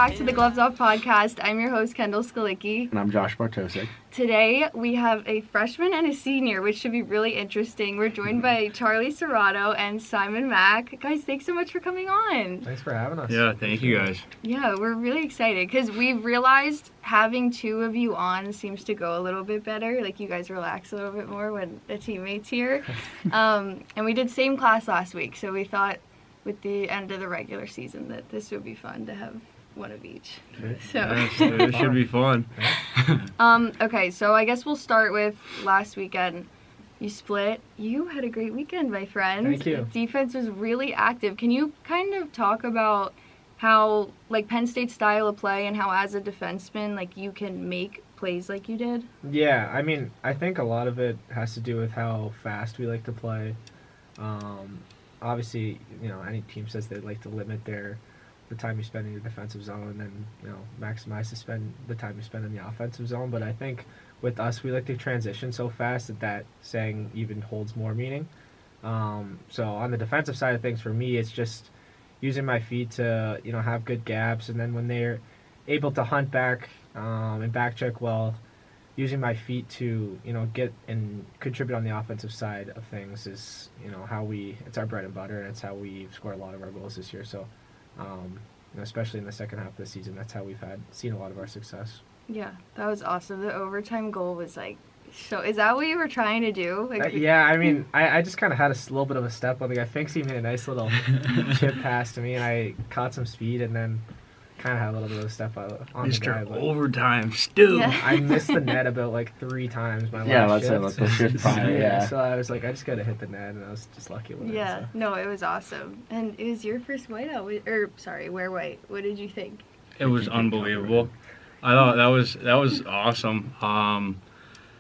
back to the Gloves Off podcast. I'm your host, Kendall Skalicki. And I'm Josh Bartosik. Today, we have a freshman and a senior, which should be really interesting. We're joined by Charlie Cerrato and Simon Mack. Guys, thanks so much for coming on. Thanks for having us. Yeah, thank you guys. Yeah, we're really excited because we've realized having two of you on seems to go a little bit better. Like, you guys relax a little bit more when the teammate's here. And we did same class last week, so we thought with the end of the regular season that this would be fun to have one of each. So Yes, it should be fun. okay, so I guess we'll start with last weekend. You split. You had a great weekend, my friend. Thank you. Defense was really active. Can you kind of talk about how, like, Penn State's style of play and how, as a defenseman, like, you can make plays like you did? Yeah, I mean, I think a lot of it has to do with how fast we like to play. Obviously, you know, any team says they'd like to limit the time you spend in your defensive zone and, you know, maximize the time you spend in the offensive zone. But I think with us, we like to transition so fast that saying even holds more meaning. So on the defensive side of things, for me, it's just using my feet to, you know, have good gaps. And then when they're able to hunt back and back check well, using my feet to, you know, get and contribute on the offensive side of things is, you know, it's our bread and butter, and it's how we score a lot of our goals this year. So, you know, especially in the second half of the season, that's how we've seen a lot of our success. Yeah, that was awesome. The overtime goal was like, so is that what you were trying to do? Like, Yeah, I mean, I just kind of had a little bit of a step on the guy. Finks he made a nice little chip pass to me, and I caught some speed, and then kind of had a little bit of a step on the guy. Mr. But Overtime Stew. Yeah. I missed the net about like 3 times my Yeah, last let's say the shift prior, yeah. So I was like, I just got to hit the net, and I was just lucky with it. yeah, So. no, it was awesome. And it was your first whiteout, wear white. What did you think? It was unbelievable. I thought that was awesome.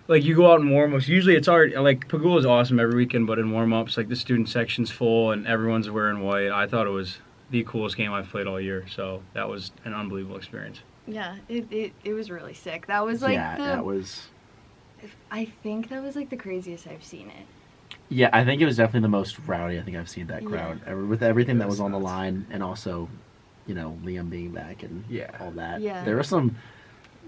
Like, you go out in warm-ups. Usually it's already, like, Pagula is awesome every weekend, but in warm-ups, like, the student section's full and everyone's wearing white. I thought it was the coolest game I've played all year, so that was an unbelievable experience. Yeah, it was really sick. That was like that was... I think that was like the craziest I've seen it. Yeah, I think it was definitely the most rowdy I think I've seen that crowd. With everything that was on the nuts. line, and also, you know, Liam being back and all that. Yeah. There was some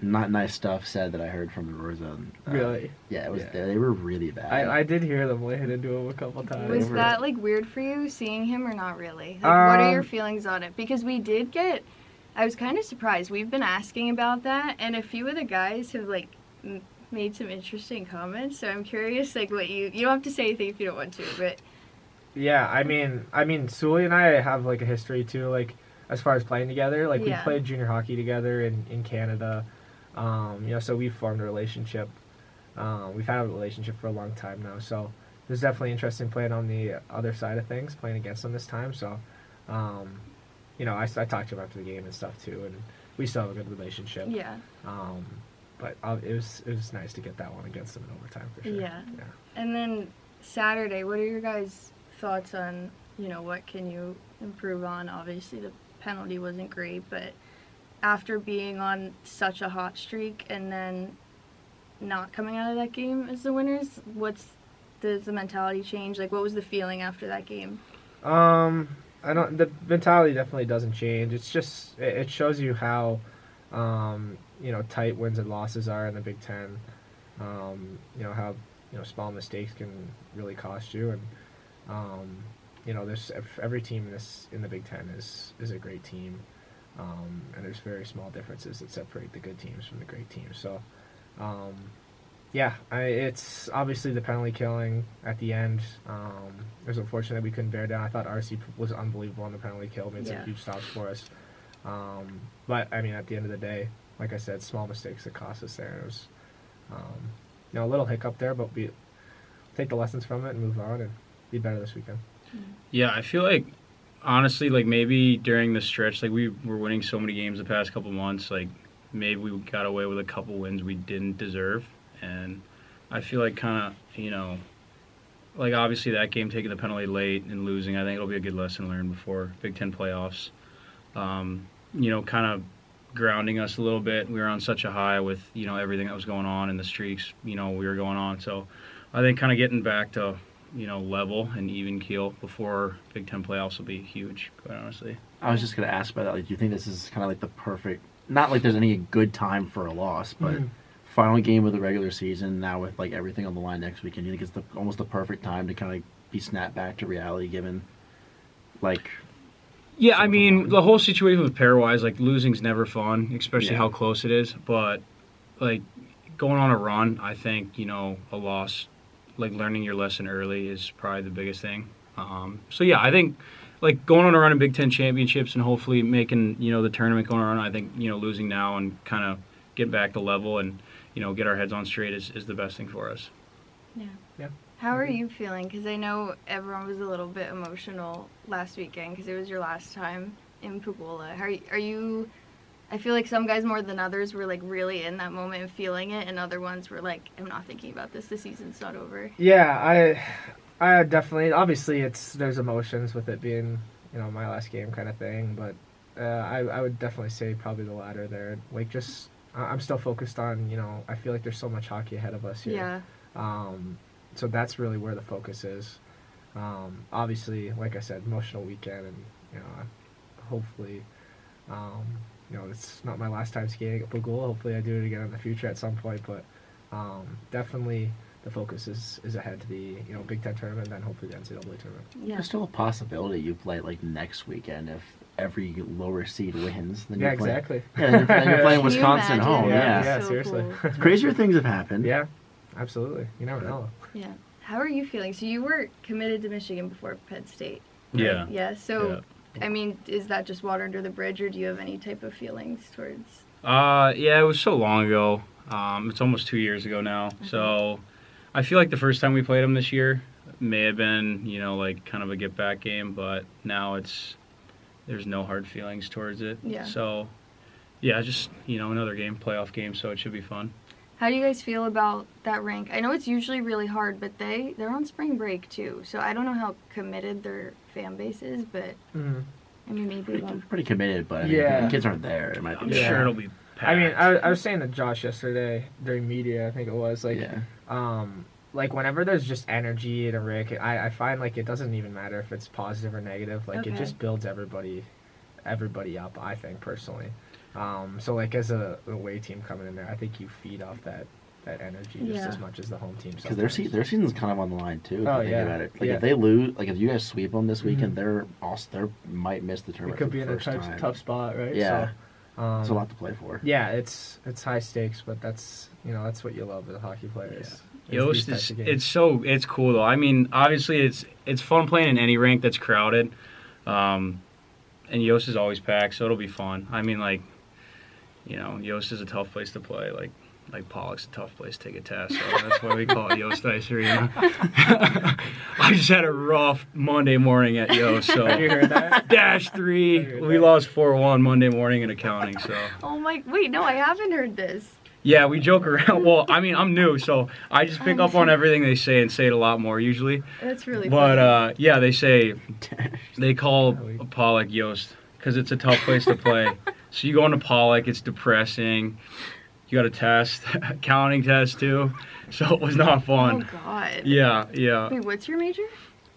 not nice stuff said that I heard from the Rosa. Really? Yeah, it was. Yeah. They were really bad. I did hear them laying into him a couple times. Was that like weird for you seeing him or not really? Like, what are your feelings on it? Because I was kind of surprised. We've been asking about that, and a few of the guys have like made some interesting comments. So I'm curious, like, what you don't have to say anything if you don't want to, but Yeah, I mean, Sully and I have like a history too, like as far as playing together. Like we played junior hockey together in Canada. You know, so we've formed a relationship. We've had a relationship for a long time now. So it was definitely interesting playing on the other side of things, playing against them this time. So, you know, I talked to him after the game and stuff too, and we still have a good relationship. yeah. But it was nice to get that one against them in overtime for sure. Yeah. And then Saturday, what are your guys' thoughts on, you know, what can you improve on? Obviously the penalty wasn't great, but after being on such a hot streak and then not coming out of that game as the winners, does the mentality change? Like, what was the feeling after that game? The mentality definitely doesn't change. It's just it shows you how you know, tight wins and losses are in the Big Ten. You know how, you know, small mistakes can really cost you, and you know, there's every team in the Big Ten is a great team. And there's very small differences that separate the good teams from the great teams. So, yeah, it's obviously the penalty killing at the end. It was unfortunate that we couldn't bear down. I thought RC was unbelievable on the penalty kill, made some huge stops for us. But, I mean, at the end of the day, like I said, small mistakes that cost us there. It was, you know, a little hiccup there, but we take the lessons from it and move on and be better this weekend. Yeah, I feel like, honestly, like, maybe during the stretch, like, we were winning so many games the past couple months, like, maybe we got away with a couple wins we didn't deserve. And I feel like kind of, you know, like, obviously that game, taking the penalty late and losing, I think it'll be a good lesson learned before Big Ten playoffs. You know, kind of grounding us a little bit. We were on such a high with, you know, everything that was going on and the streaks, you know, we were going on. So I think kind of getting back to, you know, level and even keel before Big Ten playoffs will be huge, quite honestly. I was just gonna ask about that. Like, do you think this is kind of like the perfect? Not like there's any good time for a loss, but final game of the regular season now with like everything on the line next weekend. Do you think it's almost the perfect time to kind of be snapped back to reality, given like? Yeah, I mean, the whole situation with pairwise, like losing's never fun, especially Yeah. how close it is. But like going on a run, I think a loss, like learning your lesson early, is probably the biggest thing. So yeah, I think like going on a run in Big Ten championships and hopefully making the tournament going on. I think losing now and kind of get back to level and get our heads on straight is the best thing for us. Yeah. How are you feeling? Because I know everyone was a little bit emotional last weekend because it was your last time in Pugula. Are you? I feel like some guys more than others were like really in that moment and feeling it, and other ones were like, "I'm not thinking about this. The season's not over." Yeah, I definitely. Obviously, there's emotions with it being my last game kind of thing, but I would definitely say probably the latter there. Like just I'm still focused on I feel like there's so much hockey ahead of us here. Yeah. So that's really where the focus is. Obviously, like I said, emotional weekend, and hopefully, it's not my last time skating at Pugula. Hopefully, I do it again in the future at some point. But definitely, the focus is ahead to the Big Ten tournament, and then hopefully the NCAA tournament. Yeah. There's still a possibility you play like next weekend if every lower seed wins. Then Yeah, you're playing, exactly. Yeah, then you're playing Can you Wisconsin at imagine? home. Yeah. Yeah. So seriously. cool. Crazier things have happened. Yeah, absolutely. You never know. Yeah. How are you feeling? So you were committed to Michigan before Penn State. Yeah. Yeah. So, I mean, is that just water under the bridge, or do you have any type of feelings towards? Yeah, it was so long ago. It's almost 2 years ago now. So I feel like the first time we played them this year may have been, like kind of a get back game, but now there's no hard feelings towards it. Yeah. So yeah, just another game, playoff game, so it should be fun. How do you guys feel about that rank? I know it's usually really hard, but they're on spring break too, so I don't know how committed their fan base is, but I mean maybe one. Pretty committed, but I mean, Yeah. the kids aren't there. It might I'm be. Yeah. sure it'll be packed. I mean, I was saying to Josh yesterday during media, I think it was like, Yeah. like whenever there's just energy in a rink, I find like it doesn't even matter if it's positive or negative. Like it Okay. just builds everybody up. I think personally. So like as a away team coming in there, I think you feed off that energy just Yeah. as much as the home team. Because their season's kind of on the line too. If Oh, you think yeah. about it. Like Yeah. if they lose, like if you guys sweep them this weekend, Mhm. they might miss the It tournament. could for be the in a first time. tough spot, right? Yeah. So, It's a lot to play for. Yeah, it's high stakes, but that's that's what you love as a hockey player. is these Yost types is of games. it's cool though. I mean, obviously it's fun playing in any rink that's crowded, and Yost is always packed, so it'll be fun. I mean, like, Yost is a tough place to play. Like Pollock's a tough place to take a test, so that's why we call it Yost Ice Arena. I just had a rough Monday morning at Yost, so Have you heard that? -3. We lost 4-1 Monday morning in accounting, so. Oh my! Wait, no, I haven't heard this. Yeah, we joke around. Well, I mean, I'm new, so I just pick up on everything they say and say it a lot more usually. That's really But funny. yeah, they call Pollock Yost because it's a tough place to play. So you go into Pollock, it's depressing. You got a test, accounting test too. So it was not Oh fun. God. Yeah. Wait, what's your major?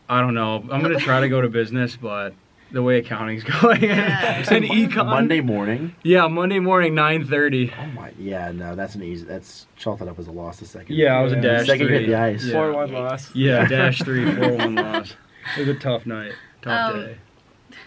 I don't know. I'm gonna try to go to business, but the way accounting's going Yeah. and econ. Monday morning. Yeah, Monday morning, 9:30. Oh my! Yeah, no, that's an easy. That's chalk that up as a loss. The second. Yeah, I was a Yeah. dash Second three. hit the ice. Yeah. 4-1 loss. Yeah, -3, 4-1 loss. It was a tough night, tough day.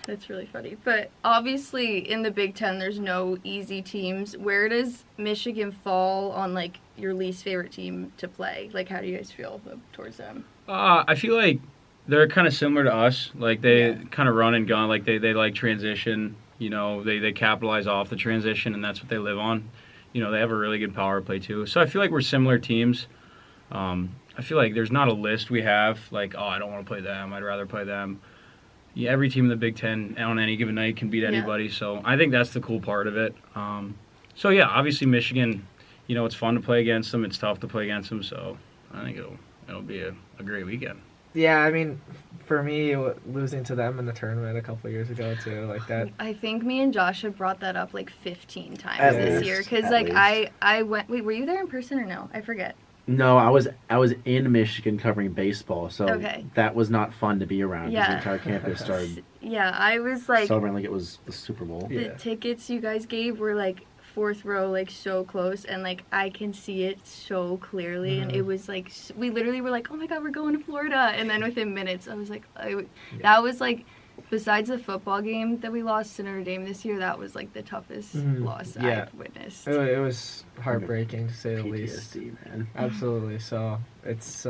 That's really funny. But obviously, in the Big Ten, there's no easy teams. Where does Michigan fall on like your least favorite team to play? Like, how do you guys feel towards them? I feel like they're kind of similar to us. Like they Yeah. kind of run and gun. Like they like transition. They capitalize off the transition, and that's what they live on. They have a really good power play too. So I feel like we're similar teams. I feel like there's not a list we have like, oh, I don't want to play them. I'd rather play them. Yeah, every team in the Big Ten on any given night can beat anybody. So I think that's the cool part of it. So yeah, obviously Michigan. It's fun to play against them. It's tough to play against them. So I think it'll be a great weekend. Yeah, I mean, for me, losing to them in the tournament a couple of years ago too, like that. I think me and Josh have brought that up like 15 times At this least, year. Because at like least. I went. Wait, were you there in person or no? I forget. No, I was in Michigan covering baseball, so Okay. that was not fun to be around. 'Cause Yeah. the entire campus started Yeah, I was like, celebrating like it was the Super Bowl. the Yeah. tickets you guys gave were like fourth row, like so close, and like I can see it so clearly, and Mhm. it was like we literally were like, oh my god, we're going to Florida, and then within minutes, I was like, Yeah. that was like, besides the football game that we lost to Notre Dame this year, that was like the toughest Mhm. loss Yeah. I've witnessed. It was heartbreaking to say the least. PTSD, man. Absolutely. So it's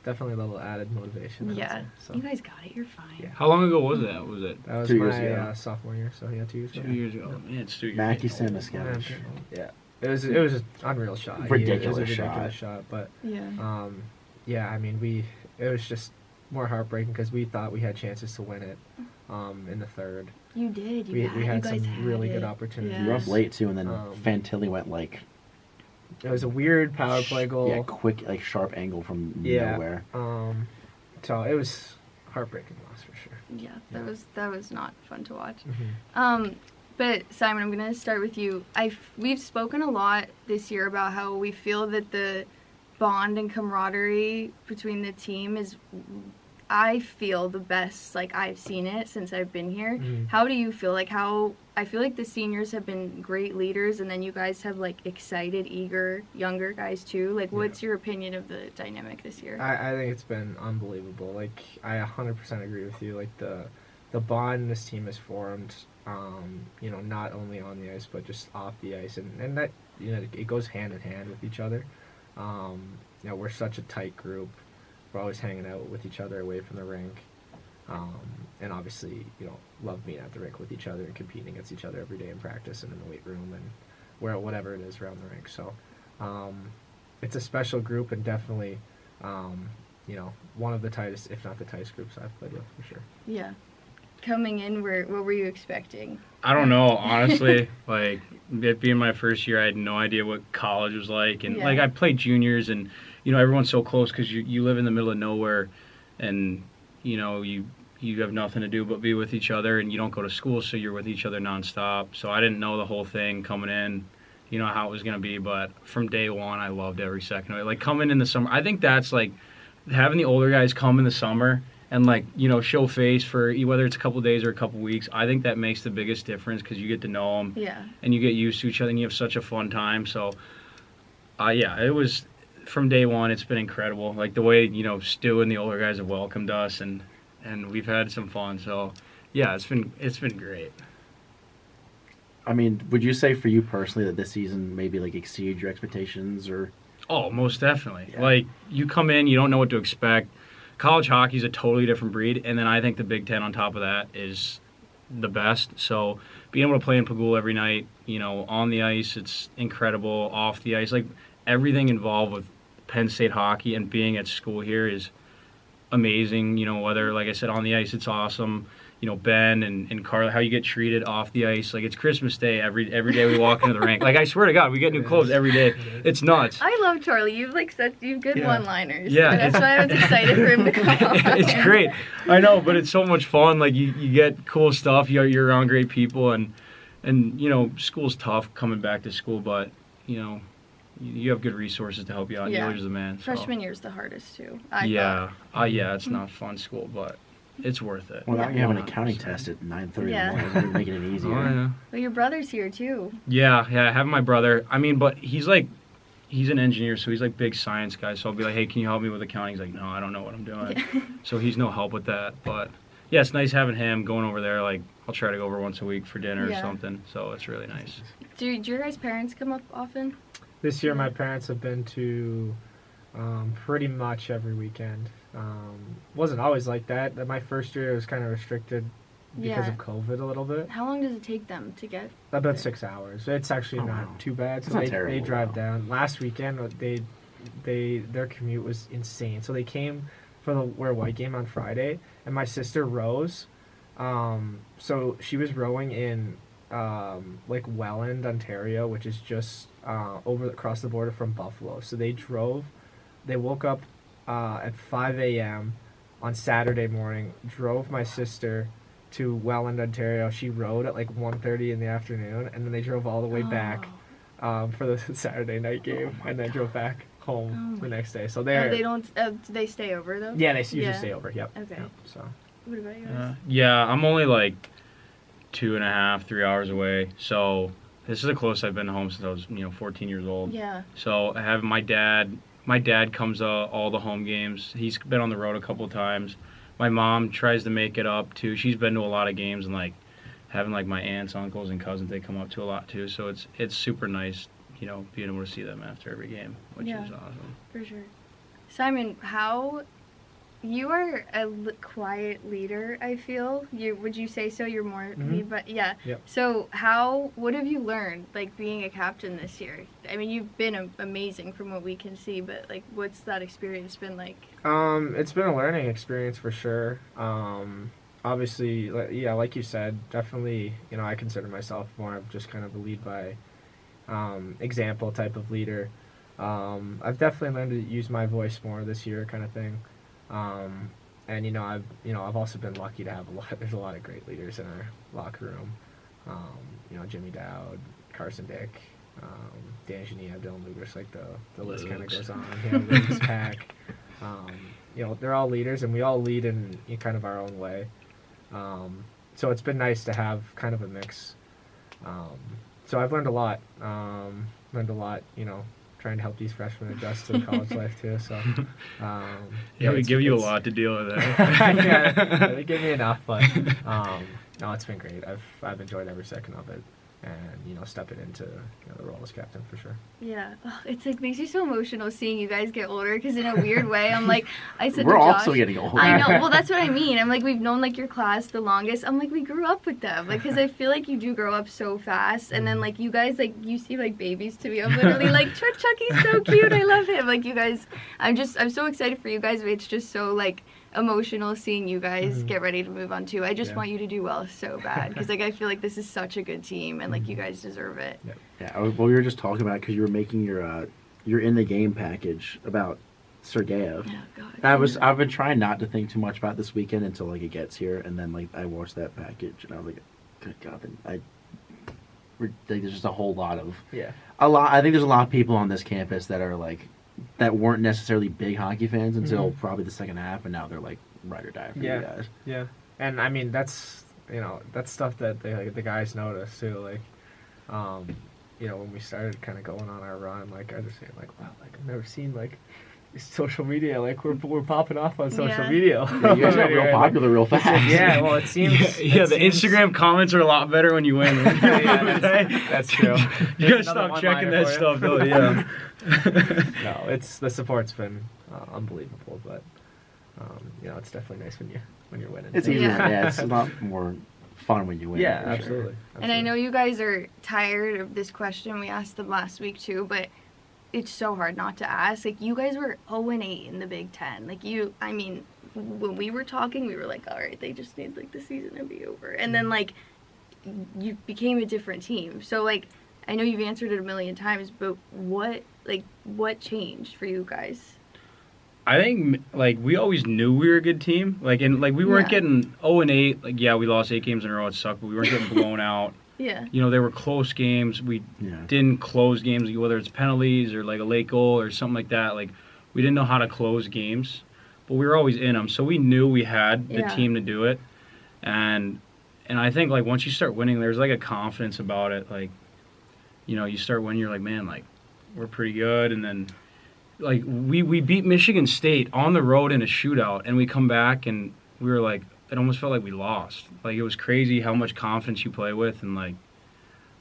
definitely a little added motivation. I would Yeah, say. So you guys got it. You're fine. Yeah. How long ago was that? Was it that was 2 years my ago. sophomore year. So yeah, 2 years ago. 2 years ago? Man, it's 2 years. Mackie ago. Samuskevich. Yeah. It was an unreal shot. It was a Ridiculous ridiculous shot. But Yeah. yeah, I mean it was just more heartbreaking because we thought we had chances to win it in the third. You did. We you had guys some had really it. good opportunities. You were up late too, and then Um, Fantilli went like It was a weird power play goal. yeah, quick like sharp angle from Yeah. nowhere. So it was heartbreaking loss for sure. Yeah, that was not fun to watch. Mm-hmm. But Simon, I'm gonna start with you. We've spoken a lot this year about how we feel that the bond and camaraderie between the team is, I feel, the best like I've seen it since I've been here. Mhm. How do you feel? Like how I feel like the seniors have been great leaders, and then you guys have like excited, eager, younger guys too. Like, what's your opinion of the dynamic this year? I think it's been unbelievable. Like I 100% agree with you. Like the bond this team has formed, not only on the ice but just off the ice, and that it goes hand in hand with each other. We're such a tight group. We're always hanging out with each other away from the rink, and obviously love being at the rink with each other and competing against each other every day in practice and in the weight room and whatever it is around the rink. So it's a special group and definitely one of the tightest, if not the tightest groups I've played with for sure. Yeah. Coming in, what were you expecting? I don't know, honestly. Like, it being my first year, I had no idea what college was like. And, like, I played juniors, and, everyone's so close because you live in the middle of nowhere, and, you have nothing to do but be with each other, and you don't go to school, so you're with each other nonstop. So I didn't know the whole thing coming in, how it was going to be. But from day one, I loved every second of it. Like, coming in the summer, I think that's, like, having the older guys come in the summer and, like, show face for whether it's a couple days or a couple weeks. I think that makes the biggest difference because you get to know them. Yeah. And you get used to each other and you have such a fun time. So, it was, from day one, it's been incredible. Like, the way, Stu and the older guys have welcomed us and we've had some fun. So, yeah, it's been great. I mean, would you say for you personally that this season maybe like exceeded your expectations or? Oh, most definitely. Yeah. Like, you come in, you don't know what to expect. College hockey is a totally different breed, and then I think the Big Ten on top of that is the best. So being able to play in Pagul every night, on the ice, it's incredible. Off the ice, like everything involved with Penn State hockey and being at school here is amazing. Whether, like I said, on the ice, it's awesome. Ben and Carla, how you get treated off the ice. Like, it's Christmas Day every day we walk into the rink. Like, I swear to God, we get new clothes every day. It's nuts. I love Charlie. You've good Yeah. one-liners. Yeah, That's why I was excited for him to come on. It's great. I know, but it's so much fun. Like, you get cool stuff. You're around great people, and school's tough coming back to school, but you have good resources to help you out. Yeah. Neither a man. So. Freshman year's the hardest too. Yeah, it's not fun school, but it's worth it. Well, now you have an 100%. accounting test at 9:30 Yeah. in the morning. It's making it easier. Oh, yeah. Well, your brother's here too. Yeah, having my brother. I mean, but he's an engineer, so he's like big science guy. So I'll be like, hey, can you help me with accounting? He's like, no, I don't know what I'm doing. So he's no help with that. But yeah, it's nice having him going over there. Like, I'll try to go over once a week for dinner or something. So it's really nice. Do your guys' parents come up often? This year, my parents have been to pretty much every weekend. Wasn't always like that. My first year, it was kind of restricted because of COVID a little bit. How long does it take them to get? About 6 hours. It's actually Oh, not wow. too bad. So It's not they terrible, drive though. down. Last weekend, their commute was insane. So they came for the Wear White game on Friday, and my sister rows. So she was rowing in like Welland, Ontario, which is just across the border from Buffalo. So they woke up at 5 a.m. on Saturday morning, drove my sister to Welland, Ontario. She rowed at like 1:30 in the afternoon, and then they drove all the way back for the Saturday night game, and then drove back. home the next day. So they don't. Do they stay over though? Yeah, they usually stay over. Yep. Okay. Yep, so. What about you guys? Yeah, I'm only like 2.5, 3 hours away. So this is the closest I've been home since I was 14 years old. Yeah. So I have my dad. My dad comes to all the home games. He's been on the road a couple of times. My mom tries to make it up too. She's been to a lot of games, and like having like my aunts, uncles, and cousins, they come up to a lot too. So it's super nice, being able to see them after every game, which is awesome. For sure. Simon, how you are a quiet leader, I feel. Would you say so? You're more me, but yeah. Yep. So what have you learned, like being a captain this year? I mean, you've been amazing from what we can see, but like, what's that experience been like? It's been a learning experience for sure. Obviously, like you said, definitely, I consider myself more of just kind of a lead by example type of leader. I've definitely learned to use my voice more this year, kind of thing. And I've also been lucky to have there's a lot of great leaders in our locker room. Jimmy Dowd, Carson Dick, Dan Geneva, Dylan Lugers, like the list kind of goes on. Lucas Pack. They're all leaders, and we all lead in kind of our own way. So it's been nice to have kind of a mix. So I've learned a lot. Trying to help these freshmen adjust to the college life too. So we give you a lot to deal with. Yeah, they give me enough, but no, it's been great. I've enjoyed every second of it, and stepping into the role as captain for sure. Yeah, it's like makes me so emotional seeing you guys get older, because in a weird way, I'm like, I said we're to Josh, also getting older. I know. Well, that's what I mean. I'm like, we've known like your class the longest. I'm like, we grew up with them, like, because I feel like you do grow up so fast, and then like you guys, like, you seem like babies to me. I'm literally like, Chucky's so cute. I love him. Like, you guys, I'm so excited for you guys. But it's just so like emotional seeing you guys get ready to move on too. I just want you to do well so bad, because like I feel like this is such a good team, and like you guys deserve it. Yeah. Well, we were just talking about, because you were making your in the game package about Sergeyev. Oh God. I've been trying not to think too much about this weekend until like it gets here, and then like I watched that package and I was like, good God, there's just a whole lot of I think there's a lot of people on this campus that are like, that weren't necessarily big hockey fans until probably the second half, and now they're like ride or die for you guys. Yeah, and I mean that's stuff that the guys notice too. Like, when we started kind of going on our run, like I just saying like, wow, like I've never seen like social media, like we're popping off on social media. Yeah, you guys got real popular real fast. Yeah, well, it seems. Instagram comments are a lot better when you win. That's true. You gotta stop checking that stuff, though. Yeah. No, the support's been unbelievable, but it's definitely nice when you're winning. It's easier. Yeah, it's a lot more fun when you win. Yeah, absolutely. And I know you guys are tired of this question. We asked them last week too, but it's so hard not to ask. Like, you guys were 0-8 in the Big Ten. Like, when we were talking, we were like, all right, they just need like the season to be over. And then like you became a different team. So like, I know you've answered it a million times, but what changed for you guys? I think like we always knew we were a good team. Like, and like we weren't getting 0-8. Like, yeah, we lost 8 games in a row. It sucked, but we weren't getting blown out. Yeah. They were close games. We didn't close games, whether it's penalties or like a late goal or something like that. Like, we didn't know how to close games, but we were always in them. So we knew we had the team to do it. And I think like once you start winning, there's like a confidence about it. Like, you start winning, you're like, man, like we're pretty good. And then like we beat Michigan State on the road in a shootout, and we come back and we were like, it almost felt like we lost. Like, it was crazy how much confidence you play with, and like,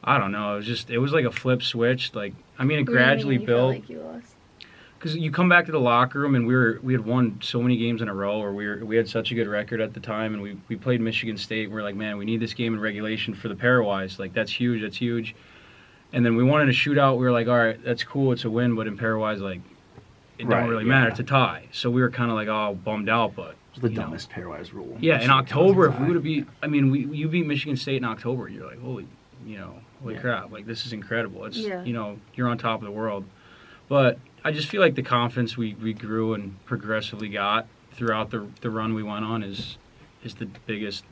I don't know, it was like a flip switch. Like, I mean, it gradually built. Like you lost? Because you come back to the locker room, and we had won so many games in a row, or we had such a good record at the time, and we played Michigan State, and we're like, man, we need this game in regulation for the pairwise. Like, that's huge. And then we won in a shootout. We were like, all right, that's cool, it's a win, but in pairwise, like, it don't really matter. It's a tie. So we were kind of like, oh, bummed out, but. It's the dumbest pairwise rule. Yeah, in October, if we would have beat, you beat Michigan State in October, you're like, holy crap, like, this is incredible. It's, you're on top of the world. But I just feel like the confidence we grew and progressively got throughout the run we went on is the biggest,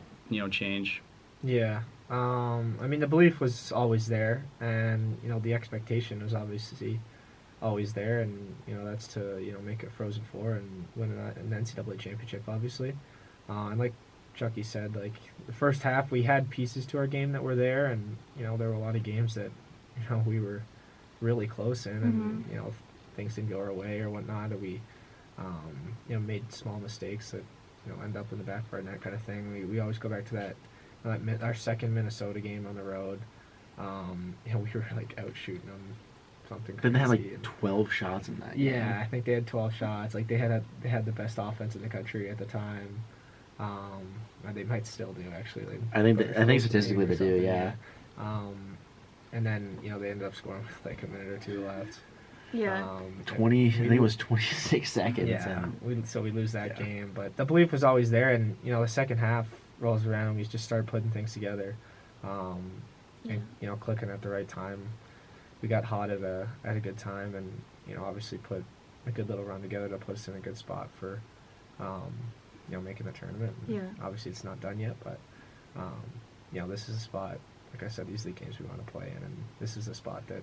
change. Yeah. I mean, the belief was always there, and, the expectation was obviously always there, and that's to make it Frozen Four and win an NCAA championship, obviously. And like Chucky said, like the first half we had pieces to our game that were there, and there were a lot of games that we were really close in, and things didn't go our way or whatnot, or we made small mistakes that end up in the back of our net kind of thing. We always go back to that our second Minnesota game on the road. We were like out shooting them something crazy. Then they had like 12 shots in that game. Yeah, I think they had 12 shots. Like they had the best offense in the country at the time. And they might still do actually. Like, I think statistically they do. Yeah. And then they ended up scoring with like a minute or two left. Yeah. 20. I think it was 26 seconds. Yeah. So we lose that game, but the belief was always there, and the second half rolls around and we just started putting things together, and clicking at the right time. We got hot at a good time, and obviously put a good little run together to put us in a good spot for making the tournament. Yeah. Obviously it's not done yet, but this is a spot. Like I said, these are the games we want to play in, and this is a spot that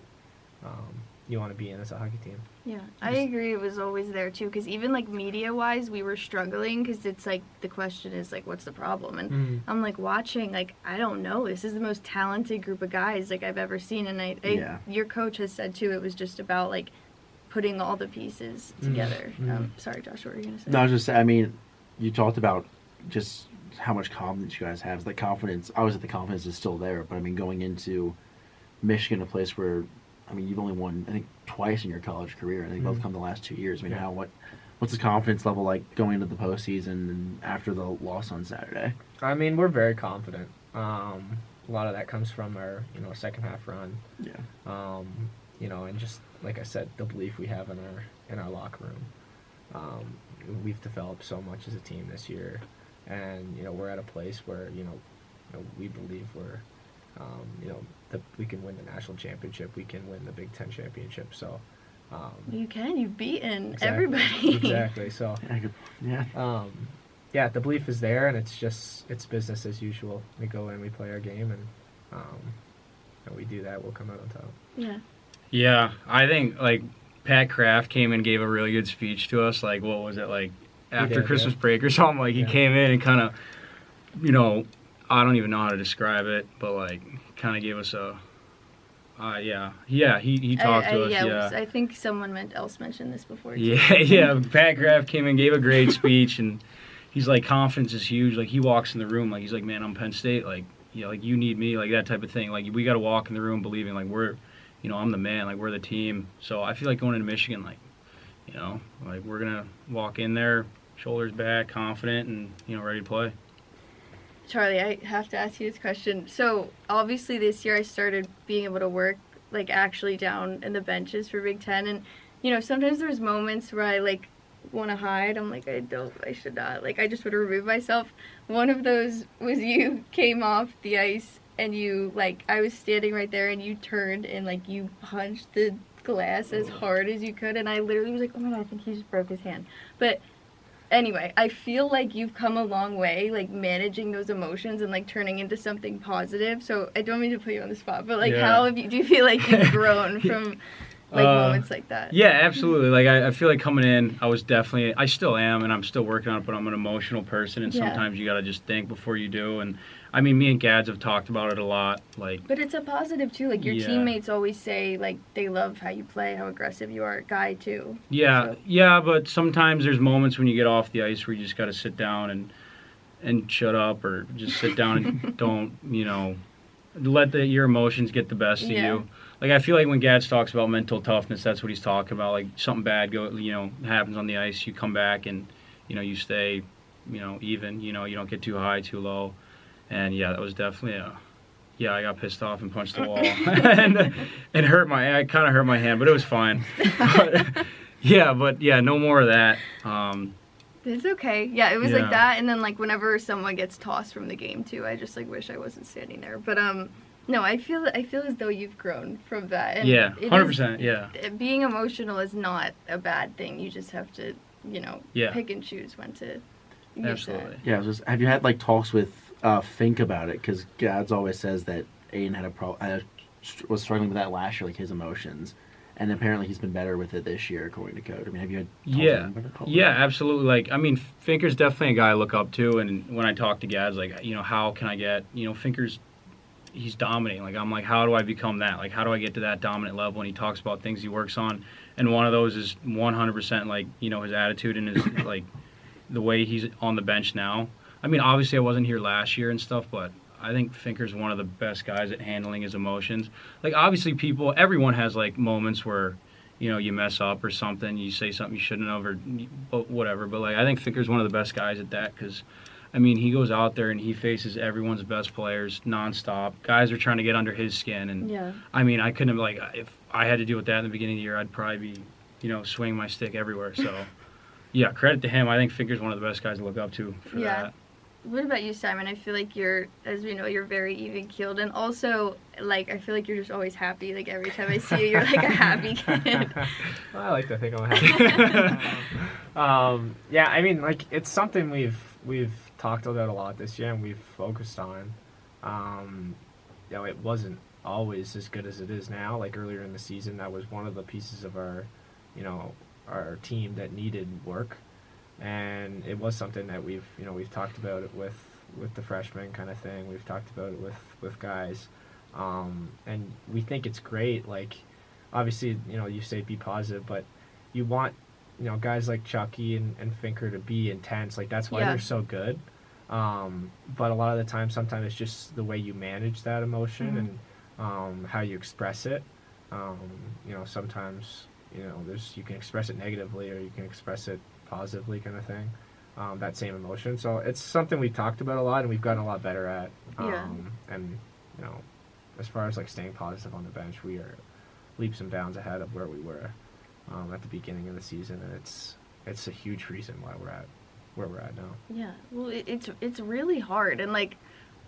you want to be in as a hockey team. Yeah, I agree. It was always there too, because even like media-wise, we were struggling because it's like the question is like, what's the problem? And I'm like watching, like I don't know. This is the most talented group of guys like I've ever seen, and your coach has said too. It was just about like putting all the pieces together. Sorry, Josh, what were you gonna say? No, I was just saying. I mean, you talked about just how much confidence you guys have. The confidence, obviously, the confidence is still there. But I mean, going into Michigan, a place where you've only won, I think, twice in your college career. I think both come the last 2 years. I mean, what's the confidence level like going into the postseason and after the loss on Saturday? I mean, we're very confident. A lot of that comes from our, second half run. Yeah. And just like I said, the belief we have in our locker room. We've developed so much as a team this year, and we're at a place where we believe we're. We can win the national championship. We can win the Big Ten championship. So, you can. You've beaten everybody. Exactly. So, yeah. The belief is there, and it's business as usual. We go in, we play our game, and we do that. We'll come out on top. Yeah. Yeah, I think like Pat Kraft came and gave a really good speech to us. Like, what was it like after Christmas break or something? Like he came in and kind of, I don't even know how to describe it, but like kind of gave us a, he talked to us. Yeah, I think someone else mentioned this before. Too. Yeah. Pat Kraft came and gave a great speech, and he's like, confidence is huge. Like he walks in the room, like he's like, man, I'm Penn State. Like, like you need me, like that type of thing. Like we got to walk in the room believing like we're, I'm the man, like we're the team. So I feel like going into Michigan, like, like we're gonna walk in there, shoulders back, confident, and ready to play. Charlie, I have to ask you this question. So, obviously this year I started being able to work, like, actually down in the benches for Big Ten. And, sometimes there's moments where I, like, want to hide. I'm like, I should not. Like, I just want to remove myself. One of those was you came off the ice and you, like, I was standing right there and you turned and, like, you punched the glass as hard as you could. And I literally was like, oh my God, I think he just broke his hand. But anyway, I feel like you've come a long way, like, managing those emotions and, like, turning into something positive. So I don't mean to put you on the spot, but, like, how do you feel like you've grown from, like, moments like that? Yeah, absolutely. Like, I feel like coming in, I still am, and I'm still working on it, but I'm an emotional person, and sometimes you got to just think before you do. And, I mean, me and Gads have talked about it a lot. Like, but it's a positive, too. Like, your teammates always say, like, they love how you play, how aggressive you are. Guy, too. Yeah, but sometimes there's moments when you get off the ice where you just got to sit down and shut up, or just sit down and don't, let your emotions get the best of you. Like, I feel like when Gads talks about mental toughness, that's what he's talking about. Like, something bad happens on the ice, you come back and, you stay, even. You don't get too high, too low. And, that was definitely I got pissed off and punched the wall. and I kind of hurt my hand, but it was fine. but, no more of that. It's okay. Yeah, it was like that. And then, like, whenever someone gets tossed from the game, too, I just, like, wish I wasn't standing there. But, no, I feel as though you've grown from that. And 100%, being emotional is not a bad thing. You just have to, pick and choose when to use Absolutely. it. Yeah, have you had, like, talks with Fink about it? Because Gads always says that Aiden had was struggling with that last year, like his emotions. and apparently he's been better with it this year, according to Code. I mean, have you had talks with Yeah, him about it? yeah, absolutely. Like, I mean, Finker's definitely a guy I look up to, and when I talk to guys, like, how can I get, Finker's, he's dominating. Like, I'm like, how do I become that? Like, how do I get to that dominant level? And he talks about things he works on, and one of those is 100% like, his attitude and his like the way he's on the bench now. I mean, obviously I wasn't here last year and stuff, but I think Finker's one of the best guys at handling his emotions. Like, obviously everyone has like moments where, you mess up or something, you say something you shouldn't have or whatever. But like, I think Finker's one of the best guys at that because, I mean, he goes out there and he faces everyone's best players nonstop. Guys are trying to get under his skin, and Yeah. I mean, I couldn't have, like, if I had to deal with that in the beginning of the year, I'd probably be, swinging my stick everywhere. So, yeah, credit to him. I think Finker's one of the best guys to look up to for Yeah. that. What about you, Simon? I feel like as we know, you're very even-keeled, and also, like, I feel like you're just always happy. Like, every time I see you, you're like a happy kid. Well, I like to think I'm happy. Yeah, I mean, like, it's something we've talked about a lot this year and we've focused on. It wasn't always as good as it is now. Like, earlier in the season, that was one of the pieces of our team that needed work. And it was something that we've talked about it with the freshmen kind of thing. We've talked about it with guys, and we think it's great. Like, obviously, you say be positive, but you want guys like Chucky and Finker to be intense. Like, that's why Yeah. they're so good. But a lot of the time, sometimes it's just the way you manage that emotion and how you express it. Sometimes you can express it negatively or you can express it positively, kind of thing, that same emotion. So it's something we've talked about a lot and we've gotten a lot better at. Yeah. And as far as like staying positive on the bench, we are leaps and bounds ahead of where we were at the beginning of the season, and it's a huge reason why we're at where we're at now. Yeah, well, it's really hard, and like,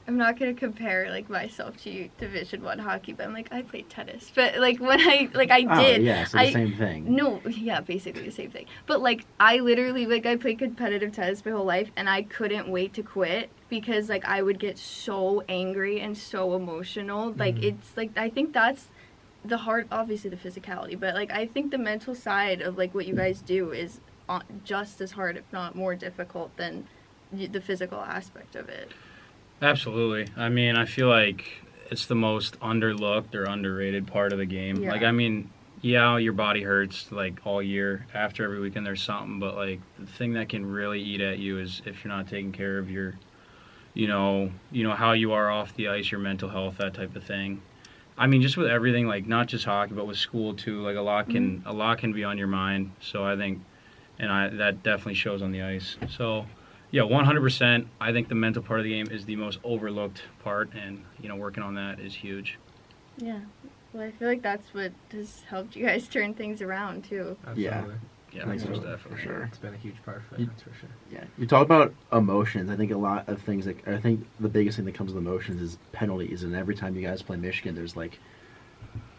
I'm not gonna compare like myself to Division I hockey, but I'm like, I played tennis, but like when I did, yeah, so the same thing. No, yeah, basically the same thing. But like, I literally I played competitive tennis my whole life, and I couldn't wait to quit because like I would get so angry and so emotional. Like it's like, I think that's the hard, obviously the physicality, but like I think the mental side of like what you guys do is just as hard, if not more difficult than the physical aspect of it. Absolutely. I mean, I feel like it's the most underlooked or underrated part of the game. Yeah. Like, I mean, yeah, your body hurts like all year. After every weekend there's something, but like the thing that can really eat at you is if you're not taking care of your, how you are off the ice, your mental health, that type of thing. I mean, just with everything, like not just hockey, but with school too. Like a lot can be on your mind. So I think, that definitely shows on the ice. So. Yeah, 100%. I think the mental part of the game is the most overlooked part, and working on that is huge. Yeah. Well, I feel like that's what has helped you guys turn things around too. Absolutely. Yeah, Makes most sense, definitely. for sure. It's been a huge part of it, that's for sure. Yeah, you talk about emotions. I think a lot of things. I think the biggest thing that comes with emotions is penalties, and every time you guys play Michigan, there's like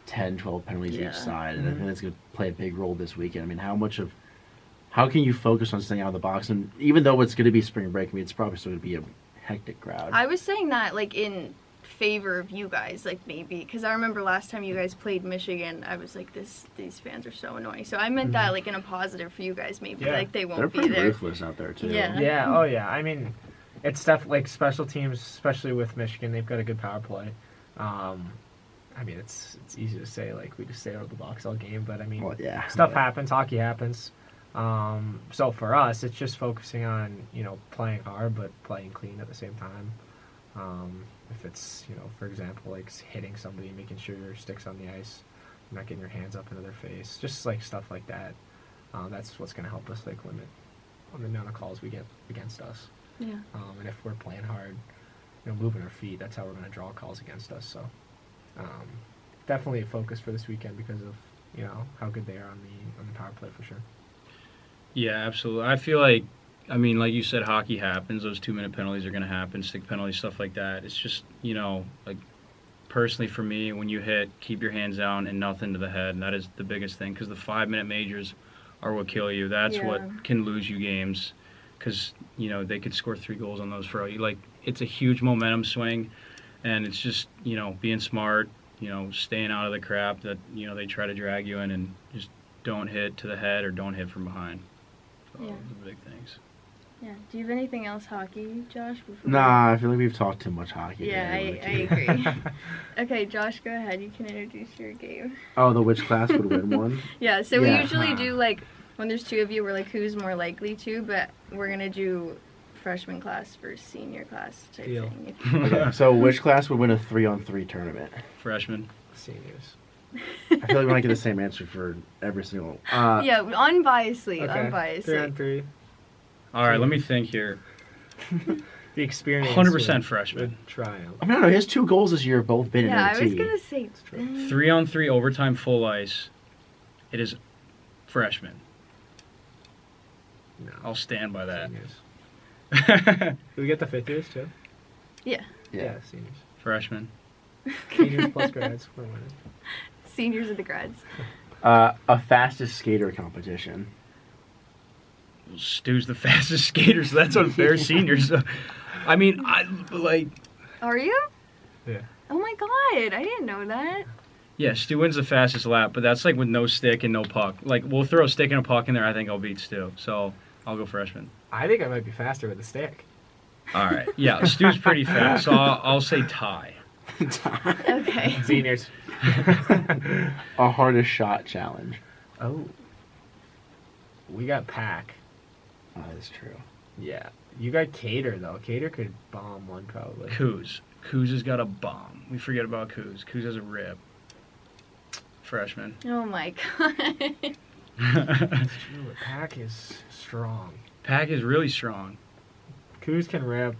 10, 12 penalties Yeah. each side, and I think that's going to play a big role this weekend. I mean, how can you focus on staying out of the box? And even though it's going to be spring break, I mean, it's probably still going to be a hectic crowd. I was saying that like in favor of you guys, like maybe because I remember last time you guys played Michigan, I was like, these fans are so annoying. So I meant that like in a positive for you guys, maybe Yeah. like they They're won't be pretty there. ruthless out there too. Yeah. Yeah, oh yeah. I mean, it's definitely like special teams, especially with Michigan. They've got a good power play. I mean, it's easy to say like we just stay out of the box all game, but I mean, Well, yeah. stuff happens. Hockey happens. So for us, it's just focusing on playing hard but playing clean at the same time. If it's for example like hitting somebody, making sure your stick's on the ice, not getting your hands up into their face, just like stuff like that. That's what's going to help us like limit on the amount of calls we get against us. Yeah. And if we're playing hard, moving our feet, that's how we're going to draw calls against us. So definitely a focus for this weekend because of how good they are on the power play for sure. Yeah, absolutely. I feel like, I mean, like you said, hockey happens. Those 2-minute penalties are going to happen, stick penalties, stuff like that. It's just, like personally for me, when you hit, keep your hands down and nothing to the head. And that is the biggest thing because the 5-minute majors are what kill you. That's Yeah. what can lose you games because, they could score 3 goals on those for you. Like, it's a huge momentum swing, and it's just, being smart, staying out of the crap that, they try to drag you in, and just don't hit to the head or don't hit from behind. So Yeah. those are the big things. Yeah. Do you have anything else hockey, Josh? Before Nah, I feel like we've talked too much hockey. Yeah, I agree. Okay, Josh, go ahead. You can introduce your game. Oh, the which class would win one? Yeah, so Yeah. we usually do, like, when there's two of you, we're like, who's more likely to, but we're going to do freshman class versus senior class type Deal. thing. Okay, so which class would win a 3-on-3 tournament? Freshman. Seniors. I feel like we might get the same answer for every single. Yeah, unbiasedly, Okay. 3-on-3. All right, let me think here. The experience. 100% freshman. would triumph. I mean, I don't know. He has 2 goals this year, both been Yeah, in I was OT. going to say... true. 3-on-3 overtime full ice. It is freshman. No. I'll stand by that. Seniors. Do we get the 5th years too? Yeah, Yeah. Seniors. Freshman. Seniors plus grads. We're winning. seniors are the grads. A fastest skater competition. Stu's the fastest skater, so that's unfair. Seniors. I mean, Are you? Yeah. Oh my god, I didn't know that. yeah, Stu wins the fastest lap, but that's like with no stick and no puck. Like, we'll throw a stick and a puck in there. I think I'll beat Stu. So I'll go freshman. I think I might be faster with the stick. All right. Yeah, Stu's pretty fast, so I'll say tie. Okay. Seniors. A hardest shot challenge. Oh. We got Pack. Oh, that's true. Yeah. You got Cater, though. Cater could bomb one, probably. Kuz. Kuz has got a bomb. We forget about Kuz. Kuz has a rip. Freshman. Oh my god. It's true. Pack is strong. Pack is really strong. Coos can rip.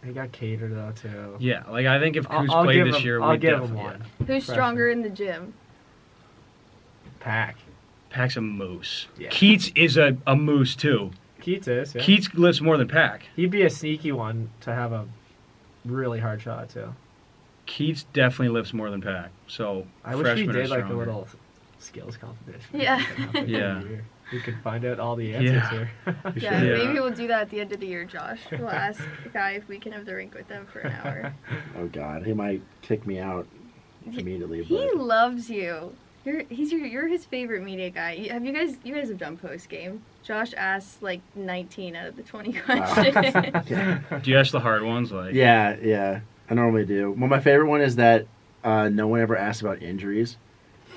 They got Cater, though, too. Yeah, like I think if Kuz I'll played give this him- year, I'll we'd give him definitely. one. Yeah. Who's stronger in the gym? Pack. Pack's a moose. Yeah. Keats is a moose too. Keats is, yeah. Keats lifts more than Pack. He'd be a sneaky one to have a really hard shot, too. Keats definitely lifts more than Pack. So I wish we freshmen are did, like, a stronger. little skills competition. Yeah. Yeah. We could find out all the answers Yeah. here. Yeah, Yeah. maybe we'll do that at the end of the year, Josh. We'll ask the guy if we can have the rink with them for an hour. Oh God, he might kick me out immediately. He But loves you. You're his favorite media guy. You guys have done post game. Josh asks like 19 out of the 20 questions. yeah, Do you ask the hard ones? Like, yeah, I normally do. Well, my favorite one is that no one ever asks about injuries,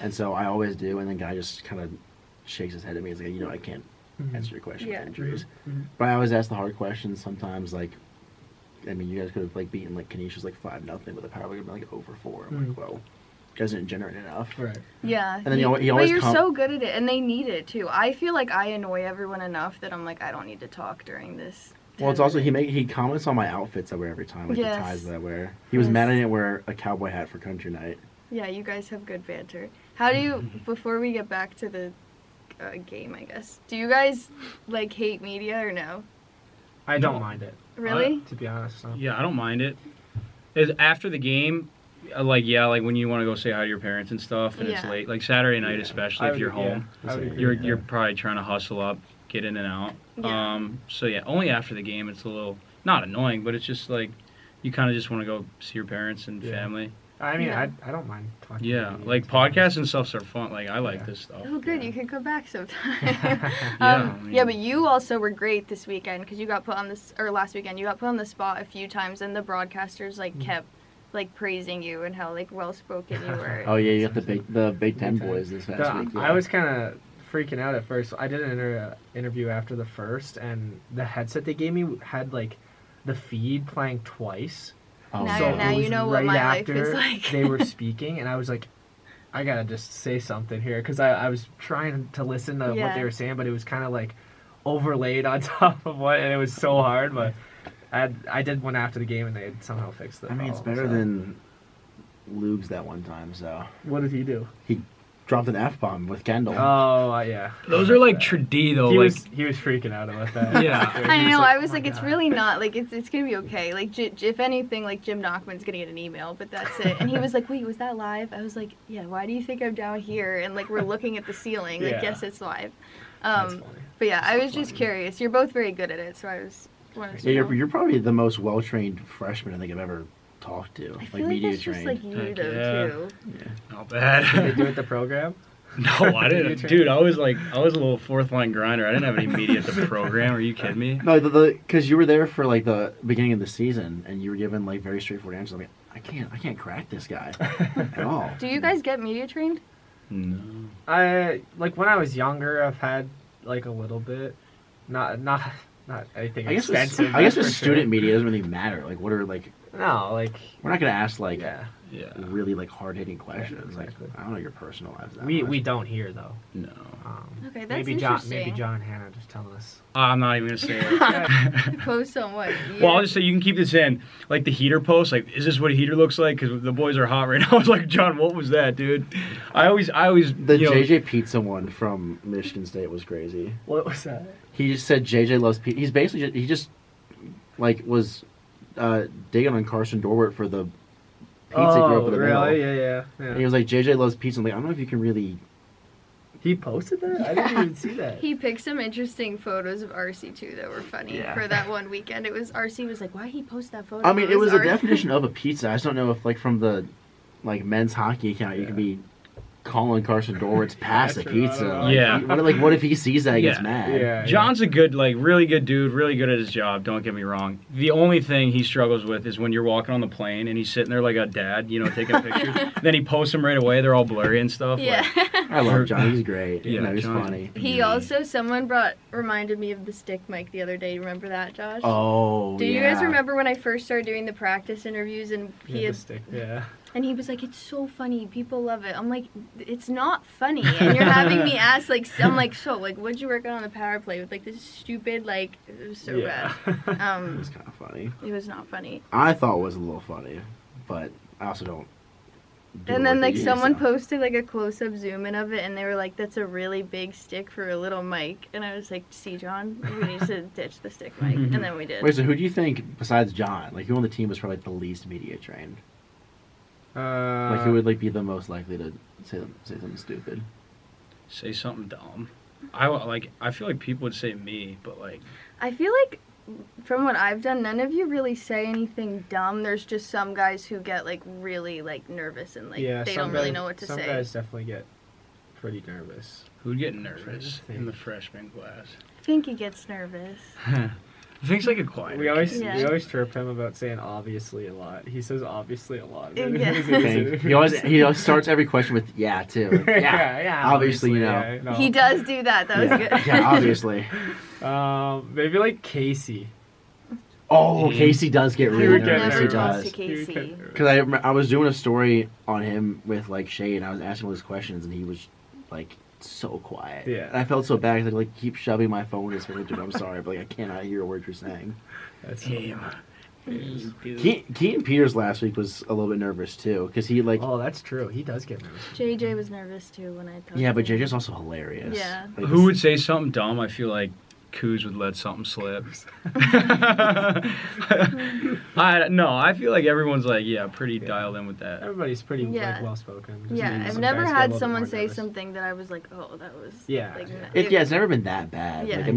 and so I always do, and the guy just kind of shakes his head at me. He's like, I can't answer your question Yeah. for injuries. Mhm. But I always ask the hard questions. Sometimes, like, I mean, you guys could have like beaten like Canisius like 5-0 with a power would have been like 0-4. I'm like, well, you guys didn't generate enough. Right. Yeah. And then he but always you're com- so good at it, and they need it too. I feel like I annoy everyone enough that I'm like, I don't need to talk during this. Well, it's also he comments on my outfits I wear every time, like Yes. the ties that I wear. He was Yes. mad I didn't wear a cowboy hat for country night. Yeah, you guys have good banter. How do you, before we get back to the game, I guess, do you guys like hate media or no? I don't mind it, Really? to be honest. No. yeah, I don't mind it. After the game, like when you want to go say hi to your parents and stuff, and it's Yeah. late, like Saturday night, Yeah. especially I if would- you're yeah, home, I would agree you're with you're that. probably trying to hustle up, get in and out. Yeah. So yeah, only after the game it's a little not annoying, but it's just like you kind of just want to go see your parents and Yeah. family. I mean, Yeah. I don't mind talking. Yeah, to like to be honest. podcasts and stuff are fun. Like I like Yeah. this stuff. Oh, good. You can come back sometime. Yeah, yeah, I mean- but you also were great this weekend because you got put on this, or last weekend, you got put on the spot a few times, and the broadcasters kept like praising you and how like well spoken you were. Oh yeah, you got the Big Ten Ten. boys this past week. I was kind of freaking out at first. I did an interview after the first, and the headset they gave me had like the feed playing twice. Oh, Now- So no. now it you was know what right my life after is like. they were speaking, and I was like, I gotta just say something here because I was trying to listen to what Yeah. they were saying, but it was kind of like overlaid on top of what, and it was so hard. But I did one after the game, and they had somehow fixed it. I mean, it's better than Luke's that one time. So What did he do? he dropped an F-bomb with Kendall. Oh yeah. Those are like tradi though. He Like was freaking out about that. Yeah. He I know. I was "Oh my like, it's God." really not like it's gonna be okay. Like if anything, like Jim Knockman's gonna get an email, but that's it. And he was like, wait, was that live? I was like, yeah. Why do you think I'm down here? And like we're looking at the ceiling. Like Yeah. yes, it's live. That's funny. But yeah, I So was just funny. curious. You're both very good at it, so I was wanted to Yeah, know. you're probably the most well-trained freshman I think I've ever talk to, I like feel like media that's just trained. like you Heck though yeah. too. Yeah. Not Did they bad. do it the program? No, I Media didn't. training? Dude, I was a little fourth line grinder. I didn't have any media at the program. Are you kidding me? No, because you were there for like the beginning of the season, and you were given like very straightforward answers. I'm like, I can't crack this guy at all. Do you guys get media trained? No. I like when I was younger. I've had like a little bit, not anything I guess expensive. with that's for student sure. media, it doesn't really matter. Like, what are like? No, like We're not gonna ask like yeah. Yeah. really like hard hitting questions. exactly. Like, I don't know your personal lives. That We much. don't hear though. No. Okay, that's maybe interesting. John and Hannah just telling us. I'm not even gonna say it. Post on what? Well, I'll just say you can keep this in. Like the heater post, like, is this what a heater looks like? Because the boys are hot right now. I was like, John, what was that, dude? I always, The you know, JJ Pizza one from Michigan State was crazy. What was that? He just said JJ loves pizza. He's basically he just like was digging on Carson Dorwart for the pizza he grew up in the really? middle. Yeah. And he was like, JJ loves pizza. I'm like, I don't know if you can really. He posted that? I didn't even see that. He picked some interesting photos of RC too that were funny Yeah. for that one weekend. It was RC was like, why he post that photo? I mean, it was a RC. definition of a pizza. I just don't know if like from the like men's hockey account you Yeah. can be calling Carson Dorwart's pass a That's true. I pizza. don't know. Like, Yeah. what if he sees that and gets Yeah. mad? Yeah. John's a good, like, really good dude, really good at his job. Don't get me wrong. The only thing he struggles with is when you're walking on the plane and he's sitting there like a dad, you know, taking pictures. Then he posts them right away. They're all blurry and stuff. Yeah. I love John. He's great. Yeah, You know, he's John's- funny. He also someone reminded me of the stick mic the other day. Remember that, Josh? Oh, Do yeah. you guys remember when I first started doing the practice interviews and he had, Yeah. and he was like, "It's so funny, people love it." I'm like, "It's not funny," and you're having me ask like, I'm like, "So like, what'd you work on the power play with like this stupid like?" It was so bad. It Um, was kind of funny. it was not funny. I thought it was a little funny, but I also don't. do And the then work like that you do, someone so. posted like a close up zoom in of it, and they were like, "That's a really big stick for a little mic," and I was like, "See, John, we need to ditch the stick mic," and then we did. Wait, so who do you think besides John, like who on the team was probably like the least media trained? Like who would like be the most likely to say something stupid? Say something dumb. I feel like people would say me, but like, I feel like from what I've done, none of you really say anything dumb. There's just some guys who get like really like nervous and like they don't really know what to some say. Some guys definitely get pretty nervous. who'd get nervous in the freshman class? I think he gets nervous. Things like a quiet. We always Yeah. chirp him about saying obviously a lot. He says obviously a lot. Yeah. Okay. He always starts every question with yeah too. Like, yeah, obviously, you know. yeah, no. He does do that. That was yeah, good. yeah, obviously. Maybe like Casey. Oh, Casey does get I really would get nervous. never He talk does. to Casey. Because I was doing a story on him with like Shay, and I was asking all these questions, and he was like so quiet. Yeah. And I felt so bad. 'Cause I like keep shoving my phone in his face. I'm sorry, but like I cannot hear a word you're saying. That's Damn. Keaton Peters last week was a little bit nervous too, because he like Oh, that's true. He does get nervous. JJ was nervous too when I talked. yeah, but to him. JJ's also hilarious. Yeah. Like, Who would say something dumb? I feel like Kuz would let something slip. I feel like everyone's like, pretty dialed in with that. Everybody's pretty Yeah. like well spoken. Yeah, I've never had someone say something that I was like, "Oh, that was." Yeah. Like, It's never been that bad. Yeah. Like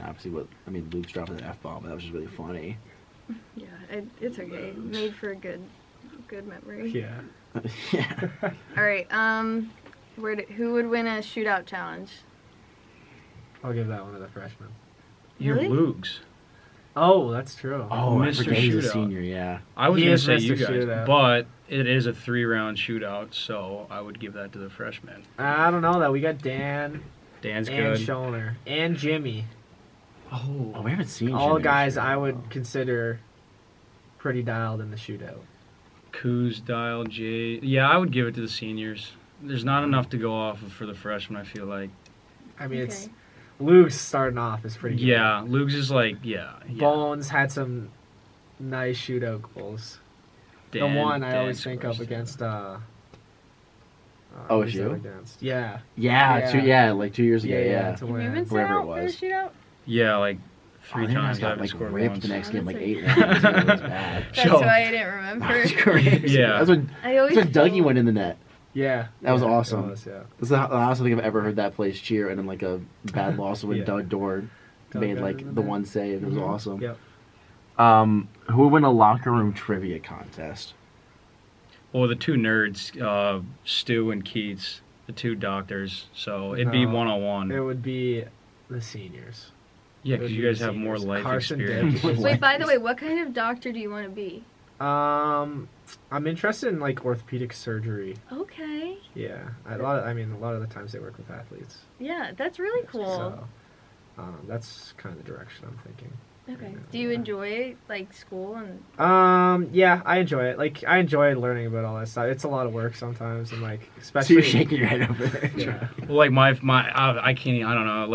obviously Luke's dropping the F-bomb, but that was just really funny. Yeah, it's okay. Made for a good memory. Yeah. Yeah. All right. Who would win a shootout challenge? I'll give that one to the freshman. You're Really? Luke's. Oh, that's true. Oh, I Mr. forget he's a Shootout. senior, yeah. I was He going to is say Mr. you guys, Shootout. but it is a 3-round shootout, so I would give that to the freshmen. I don't know that we got Dan Dan's and good. Schoner and Jimmy. Oh, we haven't seen All Jimmy guys Shootout. I would consider pretty dialed in the shootout. Kuz, Dial, Jay. Yeah, I would give it to the seniors. There's not enough to go off of for the freshmen, I feel like. I mean, it's Okay. Luke's starting off is pretty good. Yeah, Luke's is like, yeah. Bones had some nice shootout goals. The one I always think of against who's OSU? that against? Yeah. Like 2 years ago, yeah. to Have you win. been sent Wherever it out for a was. shootout? Yeah, like Oh, 3 they times. I got haven't like scored ripped once. the next game, like That's 8-1. It was bad. That's So- why I didn't remember. That was crazy. Yeah. That's when I always Dougie feel- went in the net. Yeah. That was Yeah, it awesome. was, yeah. That's the last thing I've ever heard that place cheer, and then like a bad loss when Yeah. Doug Dord Doug made got like in the the net. one save. It was Mhm. awesome. Yep. Who would win a locker room trivia contest? Well, the two nerds, Stu and Keats, the two doctors. So it'd be No, one-on-one. It would be the seniors. Yeah, it would because you be guys the have more seniors. life Carson experience. Dick. Wait, by the way, what kind of doctor do you want to be? I'm interested in like orthopedic surgery. Okay. Yeah, a lot of the times they work with athletes. Yeah, that's really cool. So, that's kind of the direction I'm thinking. Okay. Yeah. Do you enjoy like school and? Yeah, I enjoy it. Like, I enjoy learning about all that stuff. It's a lot of work sometimes, and like, So especially. you're shaking your head over there. Yeah. Well, like I can't. I don't know.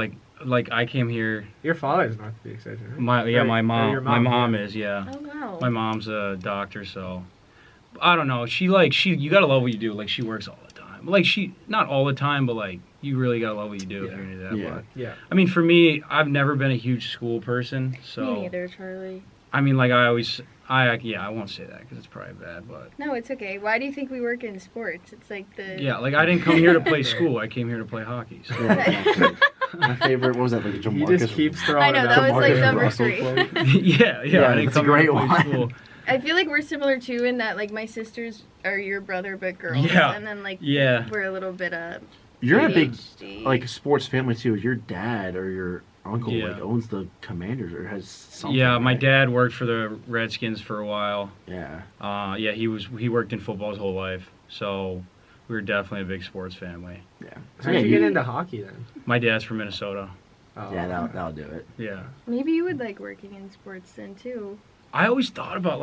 Like I came here. Your father's an orthopedic surgeon, right? My Or mom. your My mom yeah. is, yeah. Oh wow. My mom's a doctor, so I don't know. You gotta love what you do. Like, she works all the time. Like, she not all the time, but like you really gotta love what you do if Yeah. you're gonna do that. Yeah. But, Yeah. I mean, for me, I've never been a huge school person, so Me neither, Charlie. I mean, like I won't say that because it's probably bad, but No, it's okay. Why do you think we work in sports? It's like the. yeah, like I didn't come here to play school. I came here to play hockey. So. Yeah. My favorite, what was that, like Jamarcus? He just keeps throwing. I know, it that out. was like Jamarcus number Russell 3. quote. yeah, I didn't it's a come here great to play one. school. I feel like we're similar too in that like my sisters are your brother but girls, Yeah. and then like Yeah. we're a little bit You're a big ADHD. like sports family too. Your dad or your uncle Yeah. like owns the Commanders or has something. Yeah, my right? dad worked for the Redskins for a while. Yeah. Yeah, he worked in football his whole life, so we were definitely a big sports family. Yeah. How did you get into hockey then? My dad's from Minnesota. Oh, Yeah, that'll do it. Yeah, Maybe you would like working in sports then too. I always thought about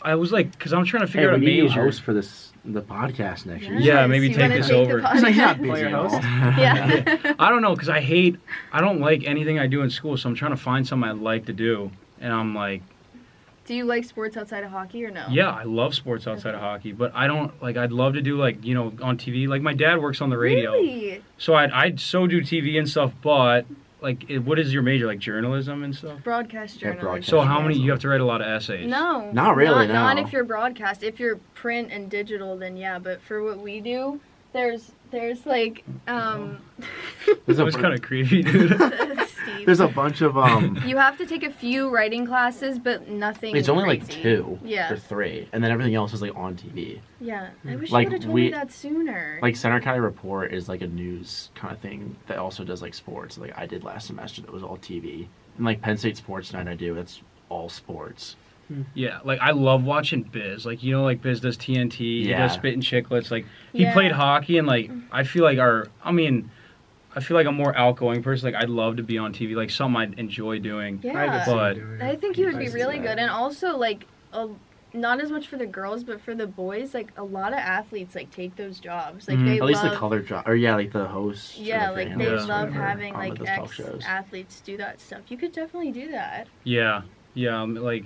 because I'm trying to Hey, figure out a we need you major. host for the podcast next year. Yeah, maybe you take wanna this the over. He's like, not podcast? busy Player at all. host? Yeah. I don't know, because I don't like anything I do in school, so I'm trying to find something I'd like to do, and I'm like, Do you like sports outside of hockey or no? yeah, I love sports outside of hockey, but I don't I'd love to do on TV. Like my dad works on the radio, Really? so I'd so do TV and stuff, but what is your major, like journalism and stuff? Broadcast Yeah, journalism. broadcast. So how many you have to write a lot of essays? No. Not really, Not no. if you're broadcast. If you're print and digital, then yeah. But for what we do, there's like There's That a was bu- kind of creepy, dude. Steve. There's a bunch of You have to take a few writing classes, but nothing. It's only like crazy. 2 Yeah. or 3, and then everything else is like on TV. Yeah. I wish Like, you would have told we- me that sooner. Like Center County Report is like a news kind of thing that also does like sports. Like I did last semester, that was all TV. And like Penn State Sports Night, I do. That's all sports. Yeah, like I love watching Biz. Like Biz does TNT, he Yeah. does Spit and Chicklets. Like he Yeah. played hockey, and like I feel like I'm more outgoing person. Like I'd love to be on TV, like something I'd enjoy doing. yeah. I could see But- you doing it. I think you would I be see really that. good, and also like not as much for the girls, but for the boys, like a lot of athletes like take those jobs. Like Mhm. they At least love, the color job, or yeah, like the host. yeah, like they Yeah. love whatever, having on like those talk ex shows. athletes do that stuff. You could definitely do that. Yeah, like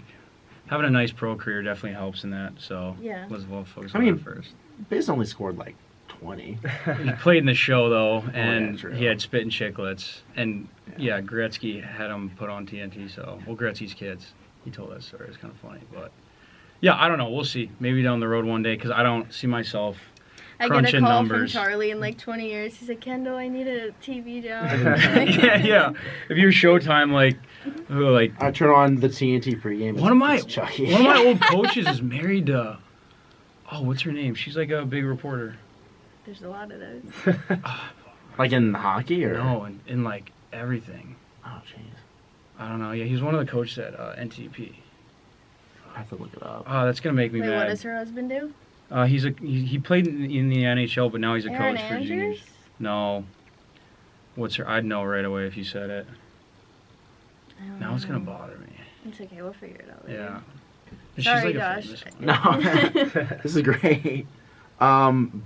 having a nice pro career definitely helps in that. So Yeah. let's focus I on mean- that first. Biz only scored like 20. He played in the show though, and yeah, true. he had Spit and Chicklets, and yeah, Gretzky had him put on TNT. So Gretzky's kids. He told that story. It's kind of funny, but yeah, I don't know. We'll see. Maybe down the road one day, because I don't see myself. I get a Crunching call numbers. from Charlie in like 20 years. He's like, Kendall, I need a TV job. yeah. If you're Showtime, like I turn on the TNT pregame. one of my it's Chucky. one of my old coaches is married to. Oh, what's her name? She's like a big reporter. There's a lot of those. like in hockey or No, in like everything. Oh jeez, I don't know. Yeah, he's one of the coaches at NTP. I have to look it up. Oh, that's gonna make me Wait, what mad. does her husband do? He played in the NHL, but now he's a Aaron coach for juniors. Andrews? No. What's her? I'd know right away if you said it. I don't Now it's gonna know. bother me. It's okay, we'll figure it out later. Yeah. She's Sorry, like a Josh. famous one. No, this is great.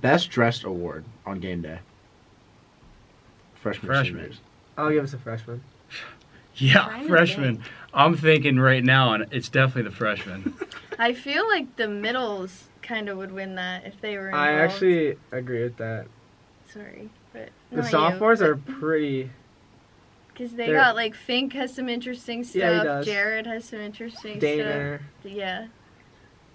Best dressed award on game day. Freshman. Freshman. seniors. I'll give us a freshman. Yeah, Trying to freshman. think. I'm thinking right now, and it's definitely the freshman. I feel like the middles kind of would win that if they were involved. I actually agree with that. Sorry, but The sophomores are pretty. because they they're- got like Fink has some interesting stuff. Yeah, he does. Jared has some interesting Daner. stuff. Yeah.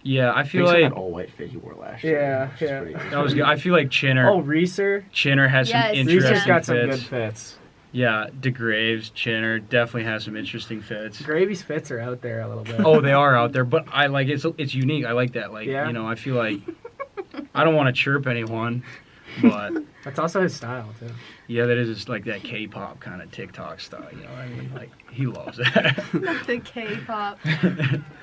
Yeah, I feel Thanks for like that all white fit he wore last Yeah, year. which is yeah. pretty good. that was good. I feel like Chinner Oh, Reeser. has Yes, some Reeser's interesting Reeser's got some fits. good fits. Yeah, DeGraves, Chinner definitely has some interesting fits. Gravy's fits are out there a little bit. Oh, they are out there, but I like it's unique. I like that. Like Yeah. I feel like I don't want to chirp anyone, but That's also his style too. yeah, that is just like that K-pop kind of TikTok style. You know what I mean? Like he loves that. Not the K-pop.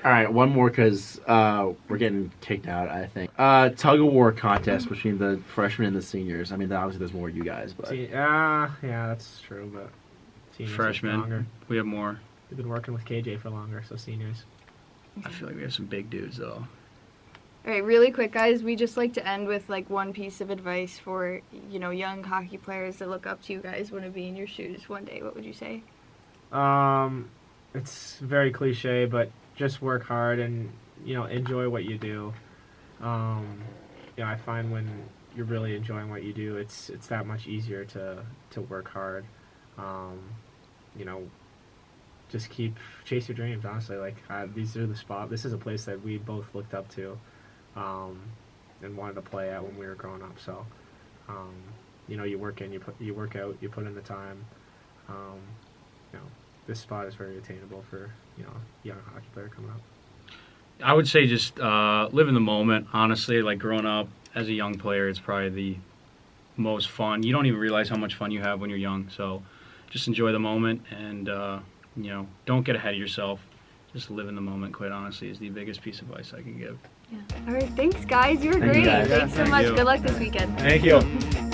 All right, one more because we're getting kicked out, I think. Tug of war contest between the freshmen and the seniors. I mean, obviously there's more of you guys, but Yeah, that's true. But seniors are Freshmen, stronger. we have more. We've been working with KJ for longer, so seniors. I feel like we have some big dudes though. All right, really quick, guys. We just like to end with like one piece of advice for young hockey players that look up to you guys, want to be in your shoes one day. What would you say? It's very cliche, but just work hard and enjoy what you do. I find when you're really enjoying what you do, it's that much easier to work hard. Just chase your dreams. Honestly, like these are the spot. This is a place that we both looked up to, and wanted to play at when we were growing up. So, you work in, you work out, you put in the time. This spot is very attainable for a young hockey player coming up. I would say just live in the moment. Honestly, like growing up as a young player, it's probably the most fun. You don't even realize how much fun you have when you're young. So, just enjoy the moment and don't get ahead of yourself. Just live in the moment. Quite honestly, is the biggest piece of advice I can give. Yeah. All right, thanks, guys. You were Thank you, great. guys. Thanks so Thank much. you. Good luck this weekend. Thank you.